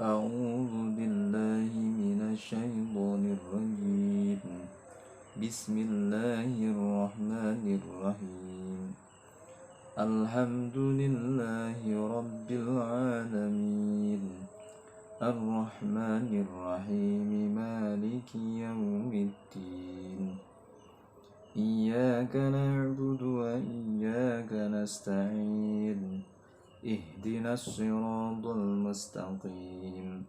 أعوذ بالله من الشيطان الرجيم بسم الله الرحمن الرحيم الحمد لله رب العالمين الرحمن الرحيم مالك يوم الدين إياك نعبد وإياك نستعين اهدنا الصراط المستقيم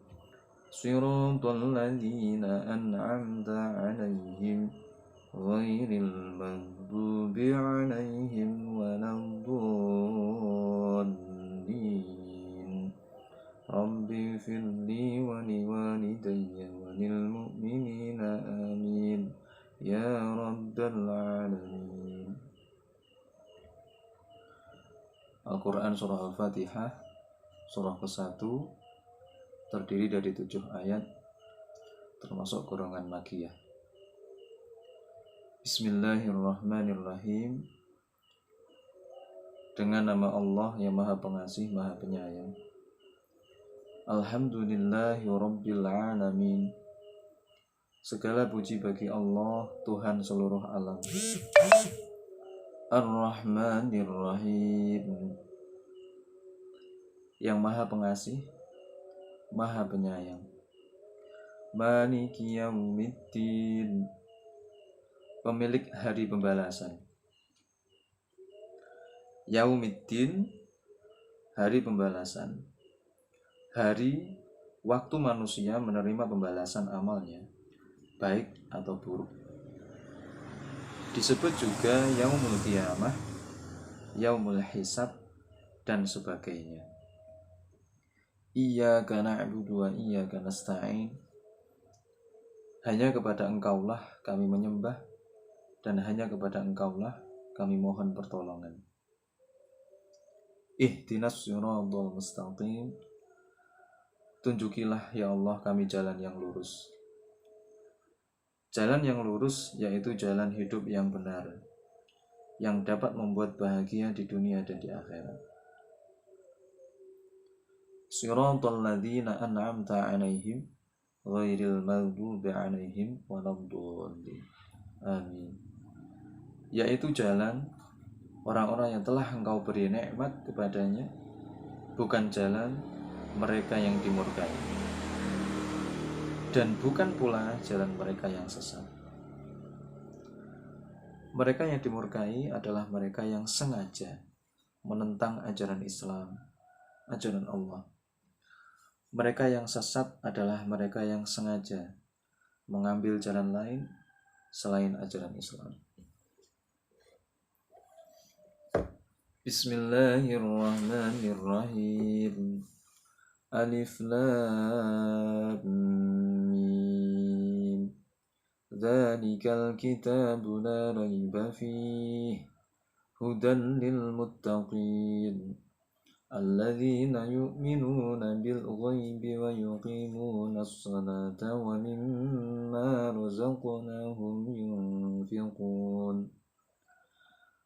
صراط الذين أنعمت عليهم غير المغضوب عليهم ولا الضالين رب اغفر لي ولوالدي وللمؤمنين آمين يا رب العالمين. Al-Quran Surah Al-Fatihah, surah ke-1, terdiri dari 7 ayat, termasuk golongan Makkiyah. Bismillahirrahmanirrahim. Dengan nama Allah yang Maha Pengasih, Maha Penyayang. Alhamdulillahi Rabbil Alamin. Segala puji bagi Allah, Tuhan seluruh alam. Ar-Rahmanir Rahim, yang Maha Pengasih, Maha Penyayang. Maliki Yaumiddin, pemilik hari pembalasan. Yaumiddin, hari pembalasan. Hari waktu manusia menerima pembalasan amalnya, baik atau buruk. Disebut juga Yaumul Qiyamah, Yaumul Hisab, dan sebagainya. Iyyaka na'budu wa iyyaka nasta'in. Hanya kepada Engkaulah kami menyembah, dan hanya kepada Engkaulah kami mohon pertolongan. Ihdinas siratal mustaqim. Tunjukilah ya Allah kami jalan yang lurus. Jalan yang lurus yaitu jalan hidup yang benar, yang dapat membuat bahagia di dunia dan di akhirat. Siratal ladzina an'amta 'alaihim ghairil maghdubi 'alaihim waladdallin. Amin. Yaitu jalan orang-orang yang telah Engkau beri nikmat kepadanya, bukan jalan mereka yang dimurkai, dan bukan pula jalan mereka yang sesat. Mereka yang dimurkai adalah mereka yang sengaja menentang ajaran Islam, ajaran Allah. Mereka yang sesat adalah mereka yang sengaja mengambil jalan lain selain ajaran Islam. Bismillahirrahmanirrahim. Alif Lam Mim. Dzalikal kitabu la raiba fihi hudan lil muttaqin alladzina yu'minuna bil ghaibi wa yuqimuna as-salata wa mimma razaqnahum yunfiqun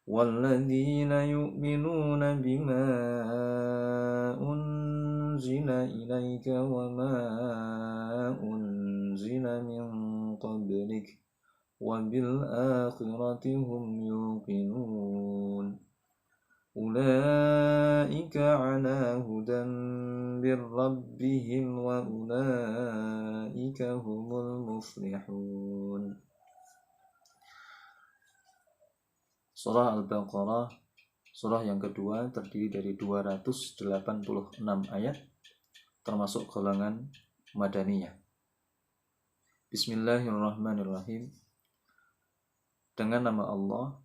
walladzina yu'minuna bima unzila ilaika wa ma unzila min qablik wa bil akhirati hum yuqinun ulaika ala hudan bir rabbihim wa ulaika humul muflihun. Surah Al-Baqarah, surah yang kedua, terdiri dari 286 ayat, termasuk golongan Madaniyah. Bismillahirrahmanirrahim. Dengan nama Allah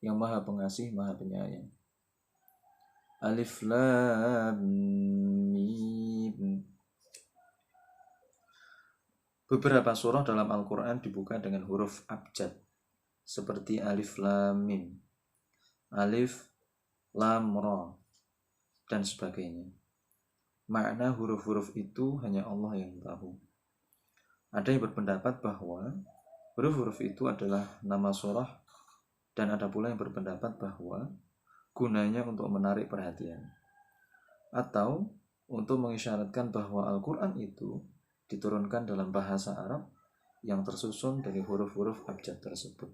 yang Maha Pengasih, Maha Penyayang. Alif Lam Mim. Beberapa surah dalam Al-Quran dibuka dengan huruf abjad, seperti Alif Lam Mim, Alif Lam Ra, dan sebagainya. Makna huruf-huruf itu hanya Allah yang tahu. Ada yang berpendapat bahwa huruf-huruf itu adalah nama surah, dan ada pula yang berpendapat bahwa gunanya untuk menarik perhatian, atau untuk mengisyaratkan bahwa Al-Quran itu diturunkan dalam bahasa Arab yang tersusun dari huruf-huruf abjad tersebut.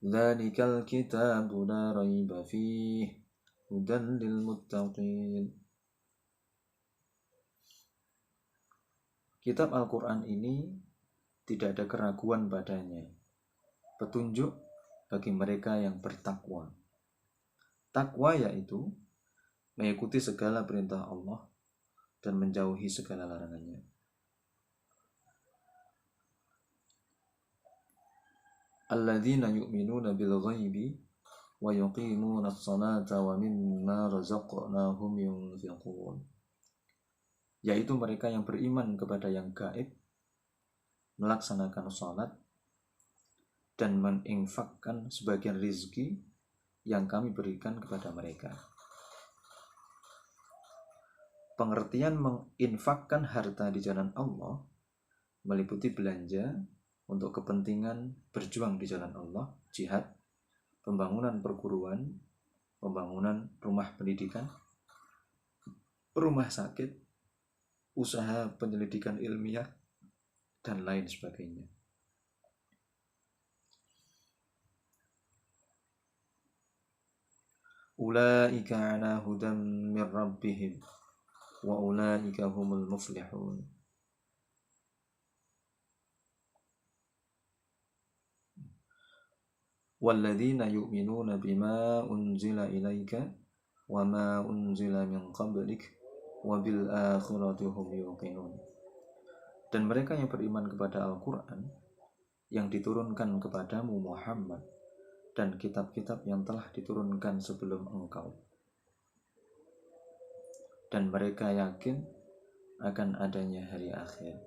Dzalikal kitabu la raiba fihi hudan lil muttaqin. Kitab Al-Quran ini tidak ada keraguan padanya, petunjuk bagi mereka yang bertakwa. Takwa yaitu mengikuti segala perintah Allah dan menjauhi segala larangannya. Alladzina yu'minuna bil ghaibi wa yuqimuna as-salata wa mimma razaqnahum yunfiqun. Yaitu mereka yang beriman kepada yang gaib, melaksanakan salat dan menginfakkan sebagian rizki yang kami berikan kepada mereka. Pengertian menginfakkan harta di jalan Allah meliputi belanja untuk kepentingan berjuang di jalan Allah, jihad, pembangunan perguruan, pembangunan rumah pendidikan, rumah sakit, usaha penyelidikan ilmiah, dan lain sebagainya. Ulaika ala hudan min rabbihim wa ulaika humul muflihun. Walladzina yu'minuna bima unzila ilaika wa ma unzila min qablik wa bil akhirati hum yuqinun. Dan mereka yang beriman kepada Al-Quran yang diturunkan kepadamu Muhammad dan kitab-kitab yang telah diturunkan sebelum engkau. Dan mereka yakin akan adanya hari akhir.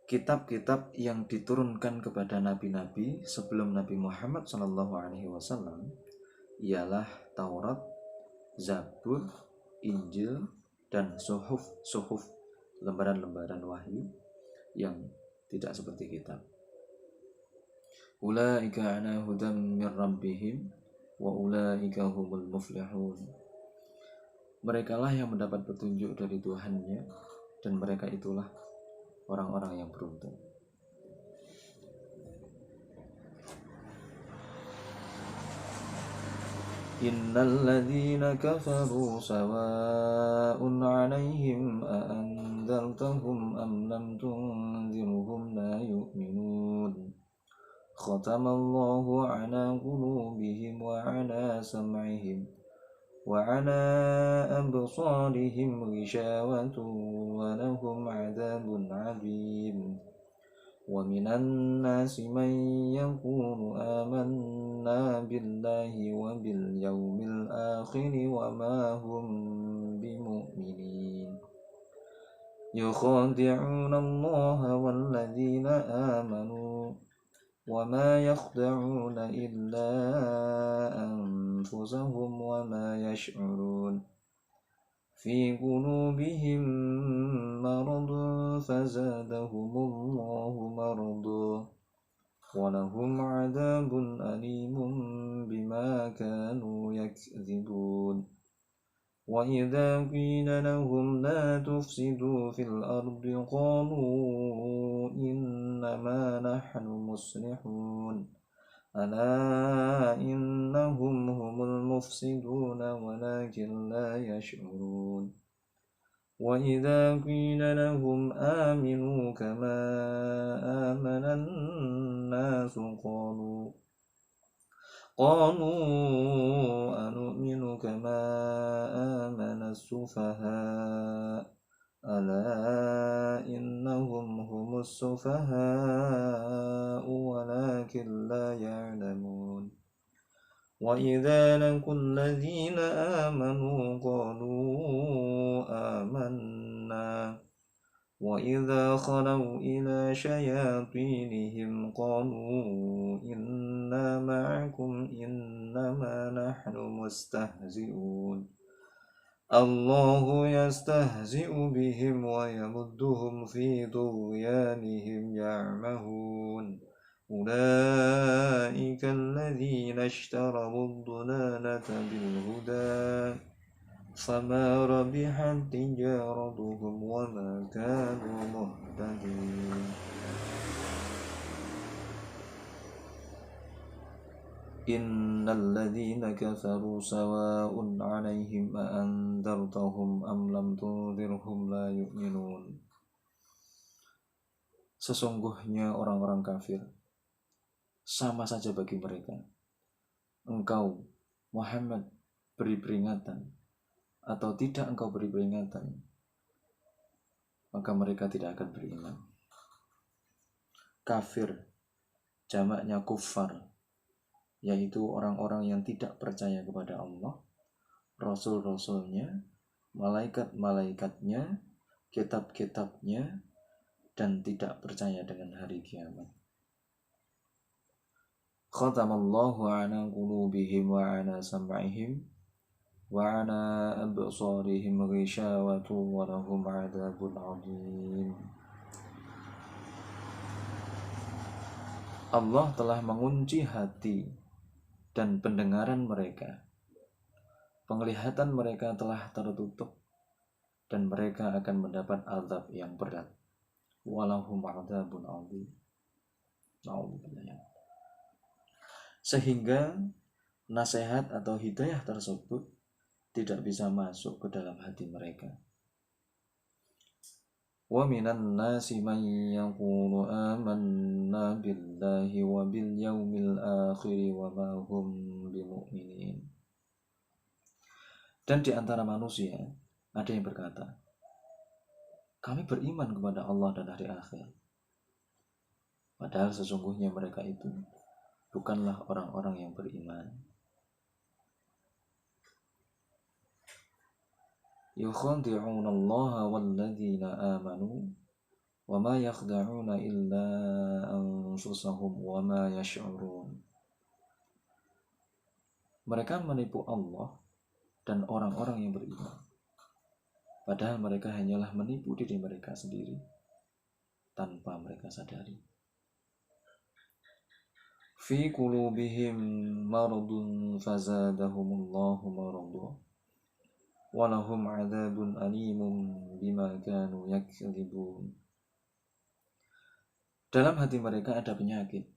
Kitab-kitab yang diturunkan kepada nabi-nabi sebelum Nabi Muhammad SAW ialah Taurat, Zabur, Injil, dan suhuf, lembaran-lembaran wahyu yang tidak seperti kitab. Ulaika ala hudan min rabbihim wa ulaika humul muflihun. Merekalah yang mendapat petunjuk dari Tuhannya dan mereka itulah orang-orang yang beruntung. Innal ladzina kafaru sawa'un 'alaihim a anzaltahum am lam tunzirhum la yu'minun. Khatamallahu 'ala qulubihim wa 'ala sam'ihim wa 'ala absarihim ghishawatun wa lahum 'adzabun 'adzim. Wa minan nasi man yaqulu amanna billahi wa bil yawmil akhir wa ma hum bimu'minin. Yukhadi'una Allaha wal ladzina amanu wa ma yakhda'una illa anfusahum wa ma yash'urun. في قلوبهم مرض فزادهم الله مرضا ولهم عذاب أليم بما كانوا يكذبون. وإذا قيل لهم لا تفسدوا في الأرض قالوا إنما نحن مصلحون ألا إنهم هم المفسدون ولكن لا يشعرون. وإذا قيل لهم آمنوا كما آمن الناس قالوا أنؤمن كما آمن السفهاء ألا إنهم هم السفهاء ولكن لا يعلمون. وإذا لقوا الذين آمنوا قالوا آمنا وإذا خلوا إلى شياطينهم قالوا إنا معكم إنما نحن مستهزئون. الله يستهزئ بهم ويمدهم في طغيانهم يعمهون أولئك الذين اشتروا الضلالة بالهدى فما ربحت تجارتهم وما كانوا مهتدين إن الذين كفروا سواء عليهم أأنذرتهم أم لم تنذرهم لا يؤمنون. Sesungguhnya orang-orang kafir sama saja bagi mereka. Engkau Muhammad beri peringatan atau tidak engkau beri peringatan, maka mereka tidak akan beriman. Kafir jamaknya kufar, yaitu orang-orang yang tidak percaya kepada Allah, Rasul-Rasulnya, malaikat-malaikatnya, kitab-kitabnya, dan tidak percaya dengan hari kiamat. Khatamallahu ala qulubihim wa ala sam'ihim wa ala absarihim ghishawatu wa lahum 'adzabun 'adzim. Allah telah mengunci hati dan pendengaran mereka. Penglihatan mereka telah tertutup dan mereka akan mendapat azab yang berat. Walahum 'adzabun 'adzim. Sehingga nasihat atau hidayah tersebut tidak bisa masuk ke dalam hati mereka. Wa minan nasi man yaqulu amanna billahi wa bil yaumil akhir wa ma hum bimu'minin. Dan di antara manusia ada yang berkata, kami beriman kepada Allah dan hari akhir. Padahal sesungguhnya mereka itu bukanlah orang-orang yang beriman. Yukhadi'una Allah walladzina amanu wa ma yakhda'una illa anfusahum wa ma yash'urun. Mereka menipu Allah dan orang-orang yang beriman. Padahal mereka hanyalah menipu diri mereka sendiri tanpa mereka sadari. Fi qulubihim maradun fazadahumullahu marada wa lahum 'adzabun alimun bima kanu yakdzibun. Dalam hati mereka ada penyakit.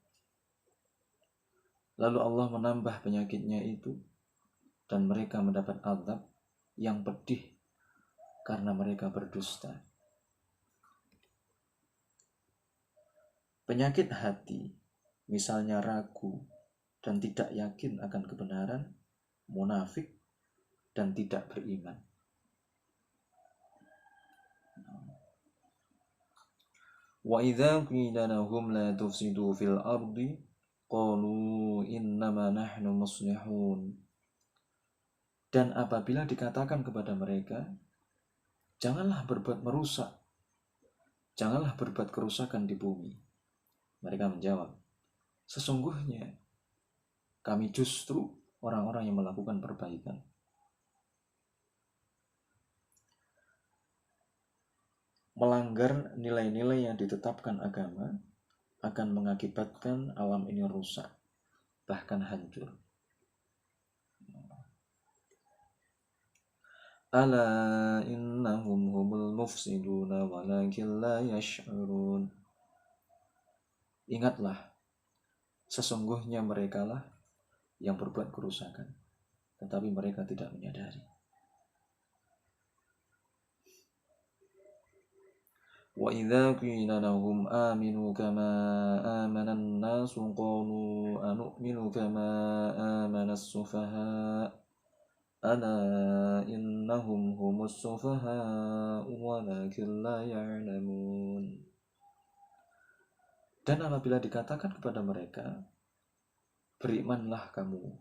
Lalu Allah menambah penyakitnya itu dan mereka mendapat azab yang pedih karena mereka berdusta. Penyakit hati, misalnya ragu dan tidak yakin akan kebenaran, munafik, dan tidak beriman. Wa idza qila lahum la tufsidu fil ardi qalu innama nahnu muslihun. Dan apabila dikatakan kepada mereka, janganlah berbuat merusak, janganlah berbuat kerusakan di bumi, mereka menjawab, sesungguhnya kami justru orang-orang yang melakukan perbaikan. Melanggar nilai-nilai yang ditetapkan agama akan mengakibatkan alam ini rusak, bahkan hancur. Ala innahum humul mufsiduna walakin la yash'urun. Ingatlah, sesungguhnya merekalah yang berbuat kerusakan, tetapi mereka tidak menyadari. Wa idza qila lahum aminu kama amana an-nasu qalu anu'minu kama amana as-sufaha ala innahum humus sufaha walakin la ya'lamun. Dan apabila dikatakan kepada mereka, berimanlah kamu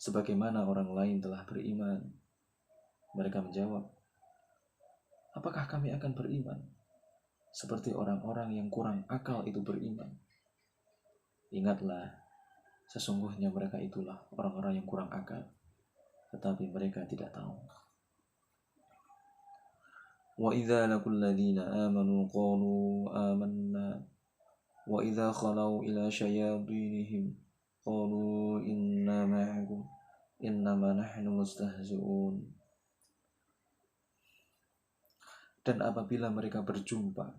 sebagaimana orang lain telah beriman, mereka menjawab, apakah kami akan beriman seperti orang-orang yang kurang akal itu beriman? Ingatlah, sesungguhnya mereka itulah orang-orang yang kurang akal, tetapi mereka tidak tahu. Wa idza laqul ladzina amanu qalu amanna Wa idza khalau ila syayatinihim qalu inna ma'akum innama nahnu mustahzi'un. Dan apabila mereka berjumpa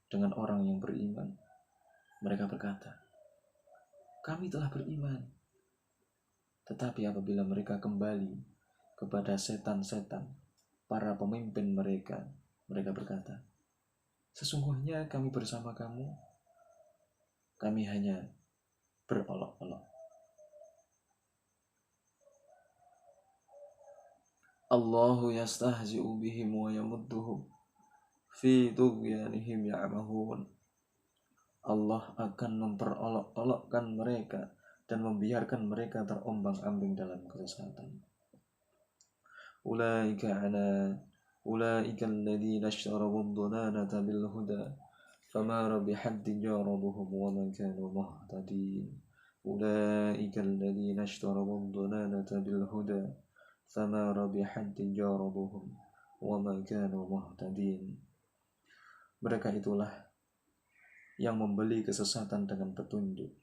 dengan orang yang beriman, mereka berkata, kami telah beriman. Tetapi apabila mereka kembali kepada setan-setan, para pemimpin mereka, mereka berkata, sesungguhnya kami bersama kamu, kami hanya berolok-olok. Allahu yastahzi'u bihim wa yamudduhum fi tughyanihim ya'mahun. Allah akan memperolok-olokkan mereka dan membiarkan mereka terombang-ambing dalam kesesatan. Ulaika alladziina ishtaraw ad-dalalata bil huda fama rabihat tijaratuhum wa ma kanu muhtadin. Ulaika alladziina ishtaraw ad-dalalata bil huda fama rabihat tijaratuhum wa ma kanu muhtadin. Mereka itulah yang membeli kesesatan dengan petunjuk,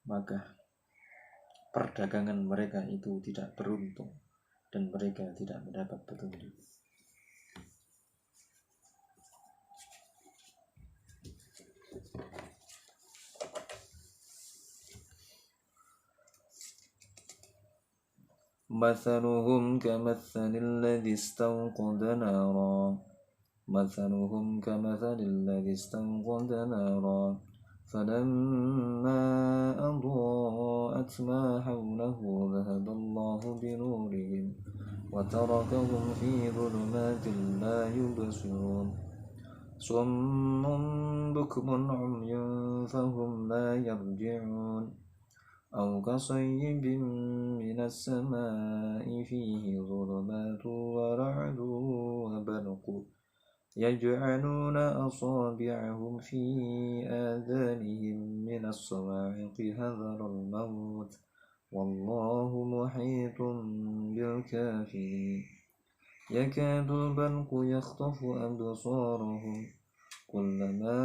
maka perdagangan mereka itu tidak beruntung dan mereka tidak mendapat petunjuk. مثلهم كمثل الذي استوقد نارا فلما أضاءت ما حوله ذهب الله بنورهم وتركهم في ظلمات لا يبصرون صم بكم عمي فهم لا يرجعون أو كصيب من السماء فيه ظلمات ورعد وبرق يجعلون أصابعهم في آذانهم من الصواعق حذر الموت والله محيط بالكافرين يكاد البرق يخطف أبصارهم كلما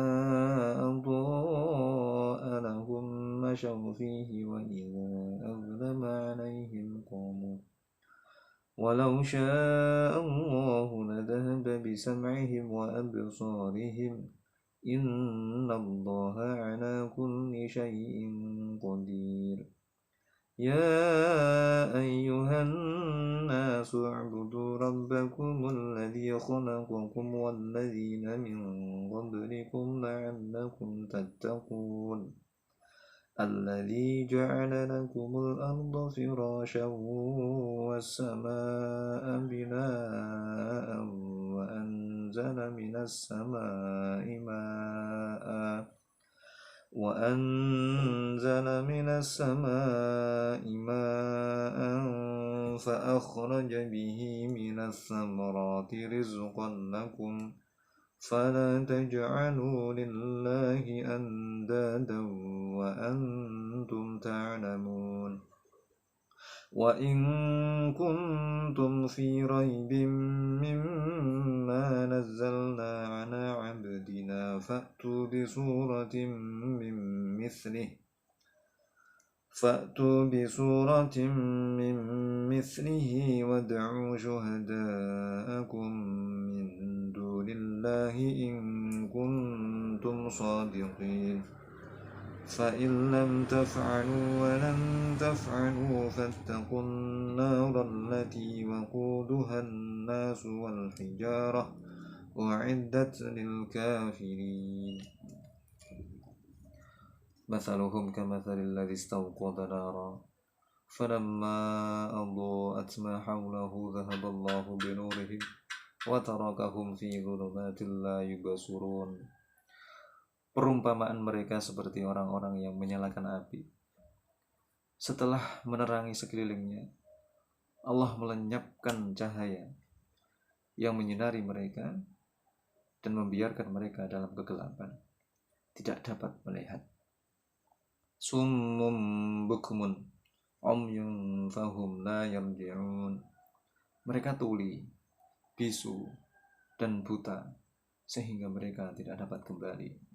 أضاء لهم مشوا فيه وإذا أظلم عليهم قاموا ولو شاء الله لذهب بسمعهم وأبصارهم إن الله على كل شيء قدير يا أيها الناس اعبدوا ربكم الذي خلقكم والذين من قبلكم لعلكم تتقون الذي جعل لكم الأرض فراشا والسماء بناء وأنزل من السماء ماء فأخرج به من الثمرات رزقا لكم فلا تجعلوا لله أندادا وأنتم تعلمون وإن كنتم في ريب مما نزلنا على عبدنا فأتوا بسورة من مثله وادعوا شهداءكم من دون الله إن كنتم صادقين فإن لم تفعلوا ولن تفعلوا فاتقوا النار التي وقودها الناس والحجارة أعدت للكافرين مثلهم كمثل الذي استوقد نارا فلما أضاءت ما حوله ذهب الله بنورهم وتركهم في ظلمات لا يبصرون. Perumpamaan mereka seperti orang-orang yang menyalakan api. Setelah menerangi sekelilingnya, Allah melenyapkan cahaya yang menyinari mereka dan membiarkan mereka dalam kegelapan, tidak dapat melihat. Summum bukmun umyun fahum la yarji'un. Mereka tuli, bisu, dan buta sehingga mereka tidak dapat kembali.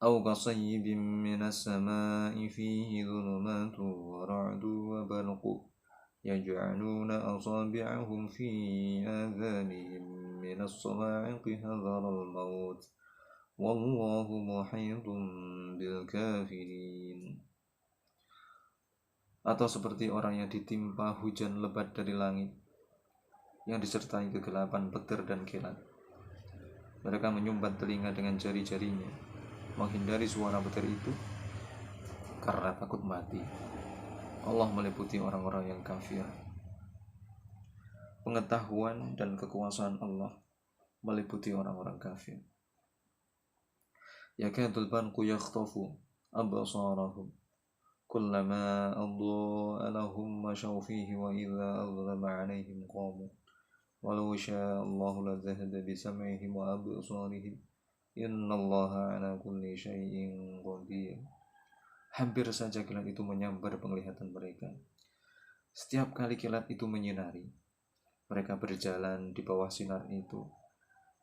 أو كصيب من السماء فيه ظلمات ورعد وبرق يجعلون أصابعهم في آذانهم من الصواعق حذر الموت والله محيط بالكافرين. Atau seperti orang yang ditimpa hujan lebat dari langit yang disertai kegelapan petir dan kilat. Mereka menyumbat telinga dengan jari-jarinya, menghindari suara petir itu karena takut mati. Allah meliputi orang-orang yang kafir. Pengetahuan dan kekuasaan Allah meliputi orang-orang kafir. Yakadul barqu yakhtafu absarahum kullama adha'a lahum mashaw fihi wa idza azlama 'alaihim qamu walau syaa Allahu la dhahaba bi sam'ihim wa absarihim innallaha 'ala kulli syai'in qadir. Hampir saja kilat itu menyambar penglihatan mereka. Setiap kali kilat itu menyinari, mereka berjalan di bawah sinar itu,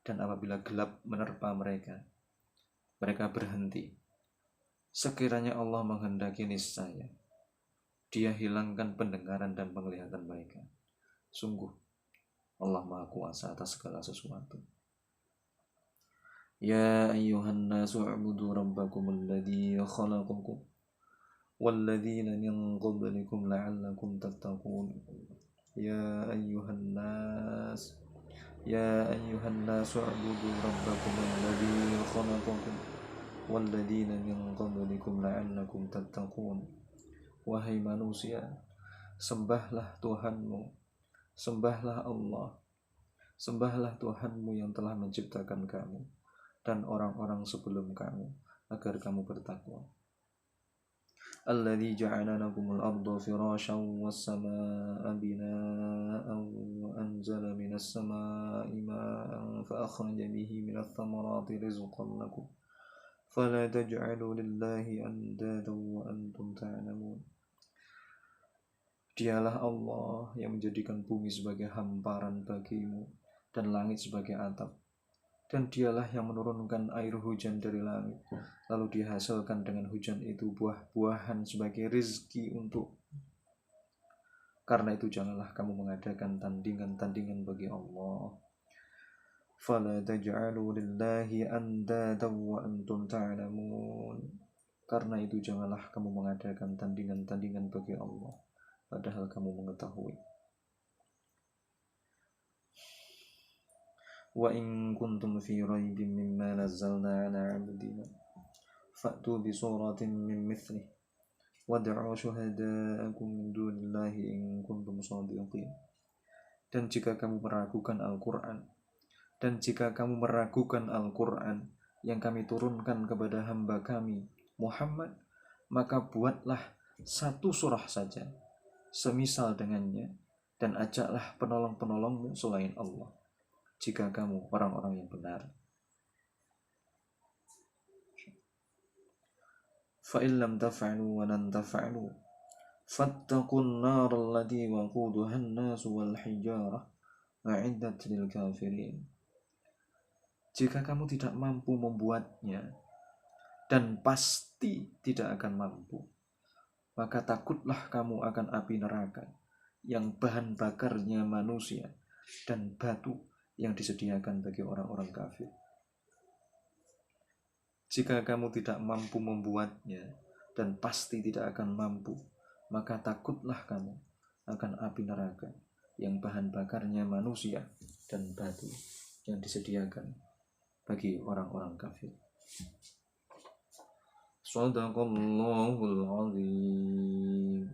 dan apabila gelap menerpa mereka, mereka berhenti. Sekiranya Allah menghendaki, niscaya Dia hilangkan pendengaran dan penglihatan mereka. Sungguh Allah Maha Kuasa atas segala sesuatu. Ya ayyuhan nasu u'budu rabbakum alladhi khalaqakum walladzina min qablikum la'allakum tattaqun. Ya ayyuhan nas u'budu rabbakum alladhi khalaqakum walladzina min qablikum la'allakum tattaqun. Wahai manusia, sembahlah Tuhanmu, sembahlah Allah, sembahlah Tuhanmu yang telah menciptakan kamu dan orang-orang sebelum kamu agar kamu bertakwa. Alladzi ja'ala lakumul arda firasyan was samaa'a binaa'an wa anzala minas samaa'i maa'an fa akhraja bihi minats thamarati rizqan lakum fala taj'alu lillahi andadan wa antum ta'lamun. Dialah Allah yang menjadikan bumi sebagai hamparan bagimu dan langit sebagai atap. Dan dialah yang menurunkan air hujan dari langit, lalu dihasilkan dengan hujan itu buah-buahan sebagai rizki untuk. Karena itu janganlah kamu mengadakan tandingan-tandingan bagi Allah. Fala taj'alu lillahi andadan wa antum ta'lamun. Karena itu janganlah kamu mengadakan tandingan-tandingan bagi Allah, padahal kamu mengetahui. Wa in kuntum fi raibin mimma nazzalna 'ala 'abdina fa'tu bi suratin min mithlih wad'u syuhada'akum min dunillahi in kuntum shadiqin. Dan jika kamu meragukan Al-Qur'an yang kami turunkan kepada hamba kami Muhammad, maka buatlah satu surah saja semisal dengannya dan ajaklah penolong-penolongmu selain Allah jika kamu orang-orang yang benar. Fa in lam taf'alu wa lan taf'alu fattaqun nar allati waquduha an-nas wal hijarah a'iddat lil kafirin. Jika kamu tidak mampu membuatnya, dan pasti tidak akan mampu, maka takutlah kamu akan api neraka yang bahan bakarnya manusia dan batu yang disediakan bagi orang-orang kafir. Jika kamu tidak mampu membuatnya dan pasti tidak akan mampu, maka takutlah kamu akan api neraka yang bahan bakarnya manusia dan batu yang disediakan bagi orang-orang kafir. Shadaqallahul azim.